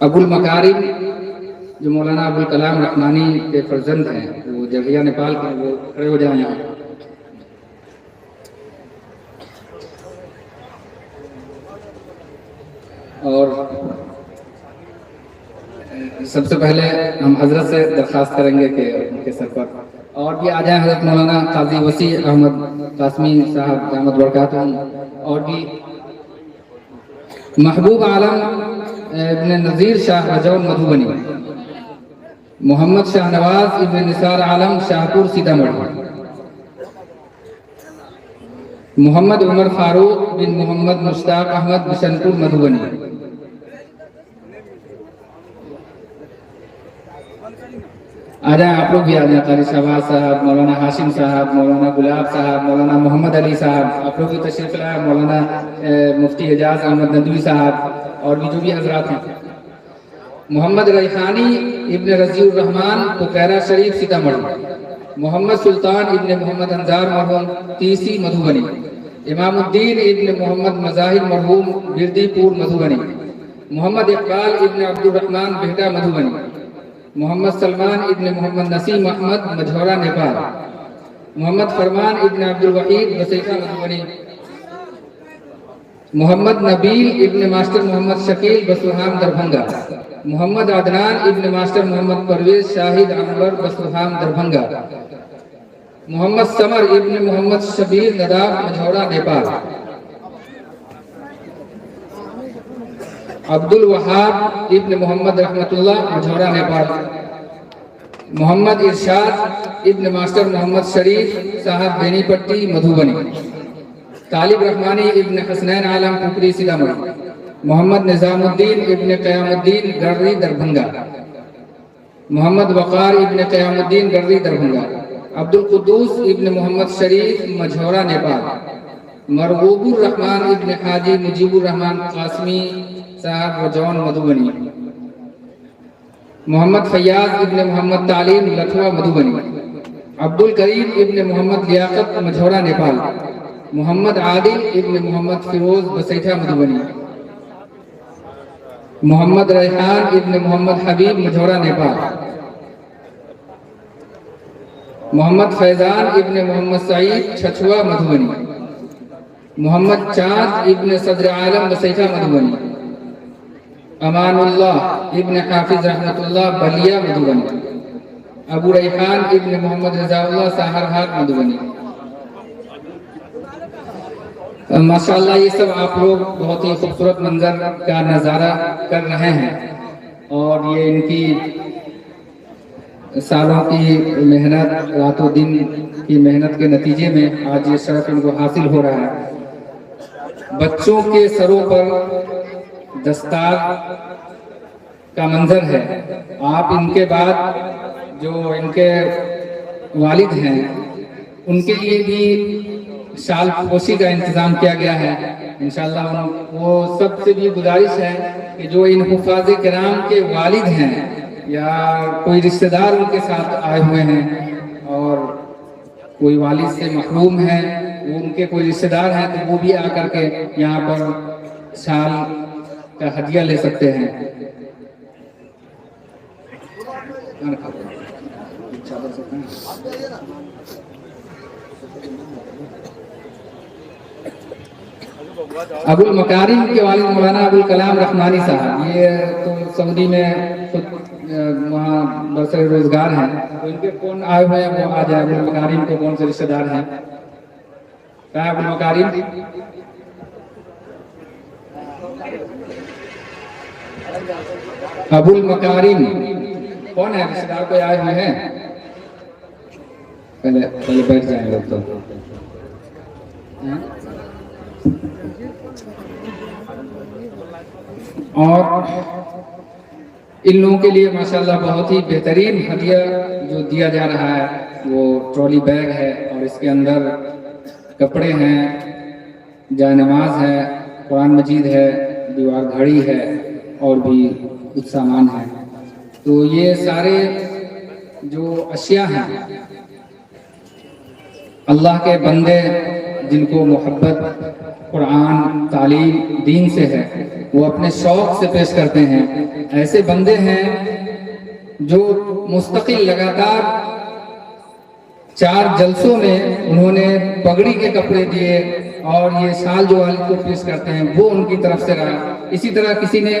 अबुल मकारिम जो मौलाना अबुल कलाम रहमानी के फर्जंद हैं, वो जगहिया नेपाल के, वो खड़े हो जाए यहाँ। और सबसे पहले हम हजरत से दरख्वास्त करेंगे कि उनके सर पर और भी आ जाए हजरत मौलाना काजी वसी अहमद कासमी साहब दामद बरकातुहू, और भी महबूब आलम इब्न नज़ीर शाह रजौन मधुबनी, मोहम्मद शाहनवाज इब्न निसार आलम शाहपुर सीतामढ़ी, मोहम्मद उमर फारूक बिन मोहम्मद मुश्ताक अहमद बिशनपुर मधुबनी। आ जाए आप लोग भी आ जाए, कारी शहबाज साहब, मौलाना हाशिम साहब, मौलाना गुलाब साहब, मौलाना मोहम्मद अली साहब, आप लोग भी तशरीफ लाए, मौलाना मुफ्ती एजाज अहमद नदवी साहब, और भी जो भी हजरात हैं। मोहम्मद रईहानी इब्न रजीउर रहमान पुकैरा शरीफ सीतामढ़ी, मोहम्मद सुल्तान इब्न मोहम्मद अंजार मरहूम तीसी मधुबनी, इमामुद्दीन इब्न मोहम्मद मजाहिर मरहूम बिरदीपुर मधुबनी, मोहम्मद इकबाल इब्न अब्दुल रहमान बेहटा मधुबनी, मोहम्मद सलमान इब्न मोहम्मद नसीम अहमद मझौरा नेपाल, मोहम्मद फरमान इब्न अब्दुल वहीद बसैठा मधुबनी, मोहम्मद नबील इब्न मास्टर मोहम्मद शकील बसुहाम दरभंगा, मोहम्मद अदनान इब्न मास्टर मोहम्मद परवेज शाहिद अनवर बसुहाम दरभंगा, मोहम्मद समर इब्न मोहम्मद शबीर नदाफ मझौरा नेपाल, अब्दुल वहाब इब्न मोहम्मद रहमतुल्लाह मझौरा नेपाल, मोहम्मद इरशाद इब्न मास्टर मोहम्मद शरीफ साहब बेनीपट्टी मधुबनी, तालिब रहमानी इब्न हसनैन आलम पुपरी सीतामढ़ी, मोहम्मद निजामुद्दीन इब्न क़यामुद्दीन गर्री दरभंगा, मोहम्मद वक़ार इब्न क़यामुद्दीन गर्री दरभंगा, अब्दुल कुद्दूस इब्न मोहम्मद शरीफ मझौरा नेपाल, मरगूबुर रहमान इब्न हाजी मुजीबुर रहमान कासमी साहब रजौन मधुबनी, मोहम्मद फैयाज इब्न मोहम्मद तालीम लखवा मधुबनी, अब्दुल करीम इब्न मोहम्मद लियाकत मझौरा नेपाल, मोहम्मद आदिल इब्न मोहम्मद फिरोज बसैठा मधुबनी, मोहम्मद रेहान इब्न मोहम्मद हबीब मझौरा नेपाल, मोहम्मद फैजान इब्न मोहम्मद सईद छछुआ मधुबनी, मोहम्मद चांद इब्न सदर आलम बसैठा मधुबनी, अमानुल्लाह इब्न हाफिज रहमतुल्लाह बलिया मधुबनी, अबू रैहान इब्न मोहम्मद रजाउल्लाह साहरहाट मधुबनी। माशाअल्लाह ये सब आप लोग बहुत ही खूबसूरत मंजर का नज़ारा कर रहे हैं, और ये इनकी सालों की मेहनत, रातों दिन की मेहनत के नतीजे में आज ये शर्फ इनको हासिल हो रहा है। बच्चों के सरों पर दस्तार का मंजर है। आप इनके बाद जो इनके वालिद हैं उनके लिए भी शाल पोशी का इंतज़ाम किया गया है। इंशाअल्लाह वो सबसे भी गुजारिश है कि जो इन हुफ़ाज़ किराम के वालिद हैं या कोई रिश्तेदार उनके साथ आए हुए हैं और कोई वालिद से महरूम है, वो उनके कोई रिश्तेदार हैं, तो वो भी आकर के यहाँ पर शाल का हदिया ले सकते हैं। अबुल मकारिम के वालिद मौलाना अबुल कलाम रहमानी साहब, ये तो सऊदी में खुद वहाँ बरसर रोजगार हैं, तो इनके कौन आए हुए हैं वो आ जाए। अबुल मकारिम के कौन से रिश्तेदार हैं? क्या है अबुल मकारिम? अबुल मकारिम कौन है? रिश्तेदार कोई आए हुए हैं? पहले बैठ जाए लोग तो। और इन लोगों के लिए माशाल्लाह बहुत ही बेहतरीन हदिया जो दिया जा रहा है वो ट्रॉली बैग है, और इसके अंदर कपड़े हैं, जायनमाज है, कुरान मजीद है, दीवार घड़ी है और भी कुछ सामान है। तो ये सारे जो अशिया हैं अल्लाह के बंदे जिनको मोहब्बत कुरान तालीम दीन से है, वो अपने शौक से पेश करते हैं। ऐसे बंदे हैं जो मुस्तकिल लगातार 4 जलसों में उन्होंने पगड़ी के कपड़े दिए और ये साल जो वाली को पेश करते हैं वो उनकी तरफ से रहा। इसी तरह किसी ने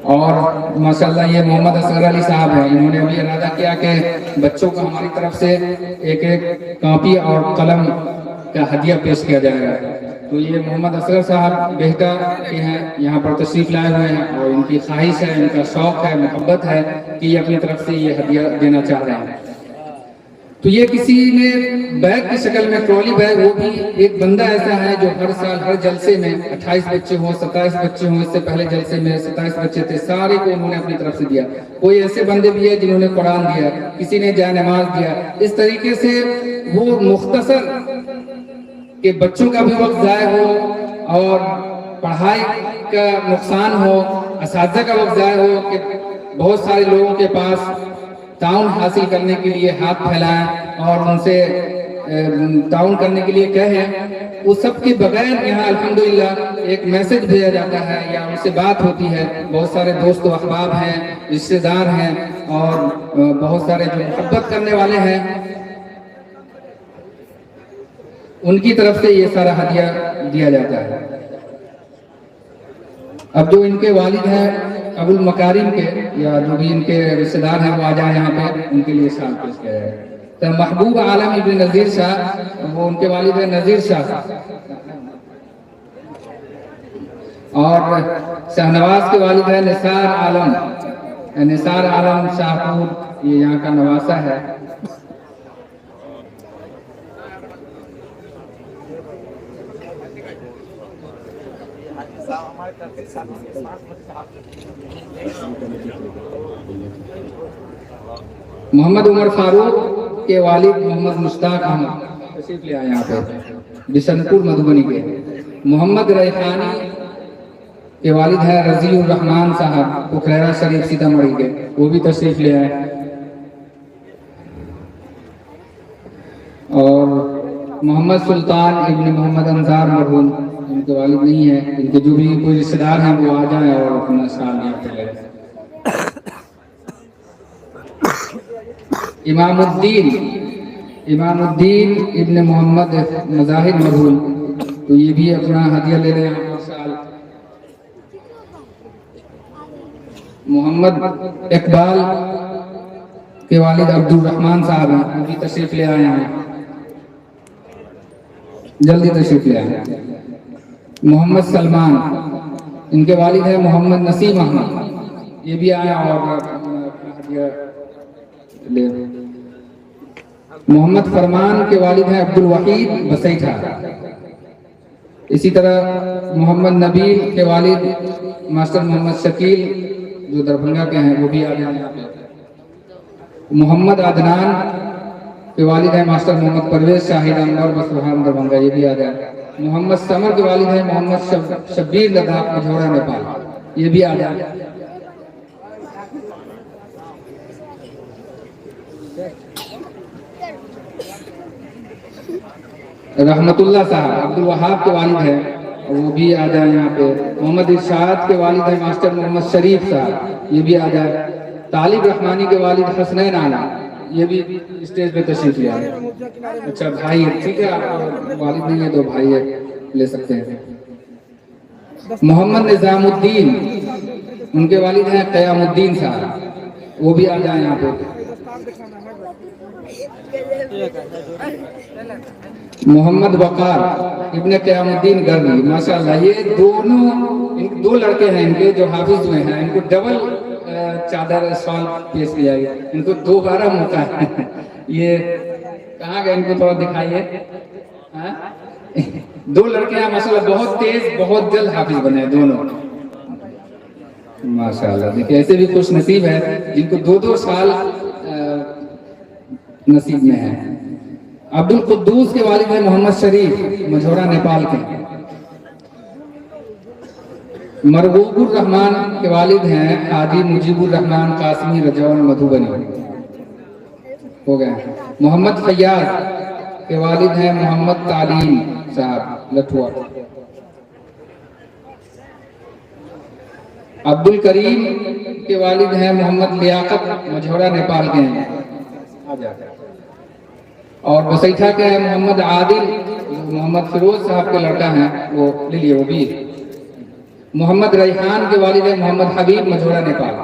और माशाल्लाह ये मोहम्मद असगर अली साहब हैं, इन्होंने अभी इरादा किया कि बच्चों को हमारी तरफ से एक कॉपी और कलम का हदिया पेश किया जाएगा। तो ये मोहम्मद असगर साहब बेहटा के हैं, यहाँ पर तशरीफ लाए हुए हैं और इनकी ख्वाहिश है, इनका शौक है, मोहब्बत है कि ये अपनी तरफ से ये हदिया देना चाह रहे हैं। तो ये किसी ने बैग की शक्ल में ट्रॉली बैग, वो भी एक बंदा ऐसा है जो हर साल हर जलसे में 28 बच्चे हों 27 बच्चे हों, इससे पहले जलसे में 27 बच्चे थे, सारे को उन्होंने अपनी तरफ से दिया। कोई ऐसे बंदे भी है जिन्होंने कुरान दिया, किसी ने जाए नमाज दिया। इस तरीके से वो मुख्तसर कि बच्चों का भी वक्त ज़ाया हो और पढ़ाई का नुकसान हो, असातिज़ा का वक्त ज़ाया हो, कि बहुत सारे लोगों के पास ताउन हासिल करने के लिए हाथ फैलाएं और उनसे ताउन करने के लिए कहें। उस सब के बगैर यहाँ अल्हम्दुलिल्लाह एक मैसेज भेजा जाता है या उनसे बात होती है। बहुत सारे दोस्त अहबाब हैं, रिश्तेदार हैं और बहुत सारे जो मोहब्बत करने वाले हैं, उनकी तरफ से ये सारा हदिया दिया जाता है। अब जो इनके वालिद हैं अबुल मकारिम के या जो भी इनके रिश्तेदार हैं वो आ जाए यहाँ पे, उनके लिए शाल पेश किया जाए। तो महबूब आलम इब्न नज़ीर शाह, वो उनके वालिद है नज़ीर शाह, और शाहनवाज के वालिद है निसार आलम, निसार आलम शाहपुर, ये यहाँ का नवासा है। मोहम्मद उमर फारूक के वालिद मोहम्मद मुश्ताक अहमद तशरीफ ले आए यहाँ पे, बिशनपुर मधुबनी के। मोहम्मद रैहानी के वालिद है रजीउर रहमान साहब, पुखैरा शरीफ सीतामढ़ी के, वो भी तशरीफ ले आए। और मोहम्मद सुल्तान इब्न मोहम्मद अंसार मरहूम, इनके वालिद नहीं है, इनके जो भी कोई रिश्तेदार हैं वो आ जाएं और अपना साल यहाँ पे ले। इमामुद्दीन इब्न मोहम्मद मज़ाहिर मरहूम, तो ये भी अपना हदिया ले रहे हैं साल। मोहम्मद इकबाल के वालिद अब्दुल रहमान साहब हैं, वो भी तशरीफ ले आए हैं, जल्दी तशरीफ ले आए। मोहम्मद सलमान, इनके वालिद है मोहम्मद नसीम अहमद, ये भी आया और हदिया ले। मोहम्मद फरमान के वालिद हैं अब्दुल वहीद बसैठा। इसी तरह मोहम्मद नबील के वालिद मास्टर मोहम्मद शकील जो दरभंगा के हैं, वो भी आ जाए यहाँ पे। मोहम्मद अदनान के वालिद है मास्टर मोहम्मद परवेज शाहिद अनवर बसुहान दरभंगा, ये भी आ जाए। मोहम्मद समर के वालिद है मोहम्मद शब्बीर लद्दाख मझौरा नेपाल, ये भी आ जाए। रहमतुल्लाह साहब अब्दुल वहाब के वालिद हैं, वो भी आ जाए यहाँ पे। मोहम्मद इरशाद के वालिद है मास्टर मोहम्मद शरीफ साहब, ये भी आ जाए। तालिब रहमानी के वालिद हसनैन आला, ये भी स्टेज पे तशरीफ ले आए। अच्छा भाई, ठीक है, आपका वालिद नहीं है तो भाई है, ले सकते हैं। मोहम्मद निजामुद्दीन, उनके वालिद हैं क़यामुद्दीन साहब, वो भी आ जाए यहाँ पे। मोहम्मद वकार इब्न क़यामुद्दीन गर्मी, माशाल्लाह, ये दोनों दो लड़के हैं इनके जो हाफिज हुए हैं, इनको डबल चादर शॉल पेश किया गया, इनको दोबारा मौका है। ये कहाँ गए, इनको थोड़ा दिखाइए। दो लड़के हैं माशाल्लाह, बहुत तेज, बहुत जल्द हाफिज बने दोनों, माशाल्लाह। देखिए ऐसे भी खुश नसीब है जिनको 2-2 साल नसीब में है। अब्दुल कुद्दूस के वालिद है मोहम्मद शरीफ मझौरा नेपाल के। मरगूबुर रहमान के वालिद हैं हाजी मुजीबुर रहमान कासमी रजौन मधुबनी, हो गए। मोहम्मद फैयाज के वालिद हैं मोहम्मद तालीम साहब लठुआ। अब्दुल करीम के वालिद हैं मोहम्मद लियाकत मझौरा नेपाल के हैं। और बसैठा के हैं मोहम्मद आदिल, मोहम्मद फिरोज साहब के लड़का हैं, वो ले लिए वो भी। मोहम्मद रैहान के वालिद हैं मोहम्मद हबीब मझौरा नेपाल।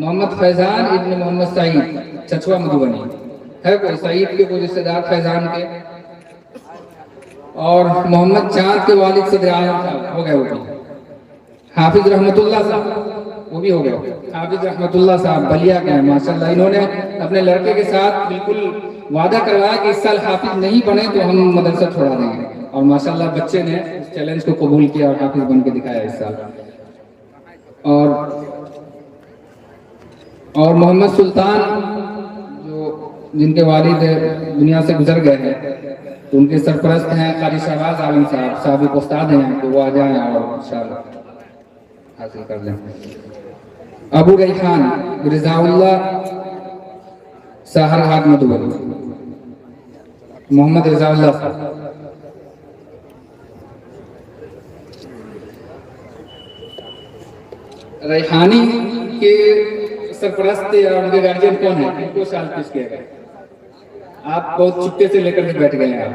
मोहम्मद फैजान इब्न मोहम्मद सईद चचुआ मधुबनी है, कोई सईद के कोई रिश्तेदार फैजान के। और मोहम्मद चांद के वालिद सदर आलम साहब, हो गए वो भी। हाफिज रहमतुल्लाह साहब, वो भी हो गए। हाफिज रहमतुल्लाह साहब बलिया के हैं माशाल्लाह। इन्होंने अपने लड़के के साथ बिल्कुल वादा करवाया कि इस साल हाफिज नहीं बने तो हम मदरसा छोड़ा देंगे, और माशाल्लाह बच्चे ने इस चैलेंज को कबूल किया और हाफिज बन के दिखाया इस साल। और मोहम्मद सुल्तान जो जिनके वालिद दुनिया से गुजर गए हैं, तो उनके सरपरस्त हैं कारी शहबाज आलम साहब, साबिक उस्ताद हैं, तो वो आ जाएं और इंशाअल्लाह हासिल कर लें। अबू रैहान रिजाउल्लाह साहरहाट मधुबनी, मोहम्मद रिजाउल्लाह साहब। रैहानी के सरपरस्त या उनके गार्जियन कौन है, इनको साल किस किया गया? आप बहुत चुपके से लेकर के बैठ गए हैं।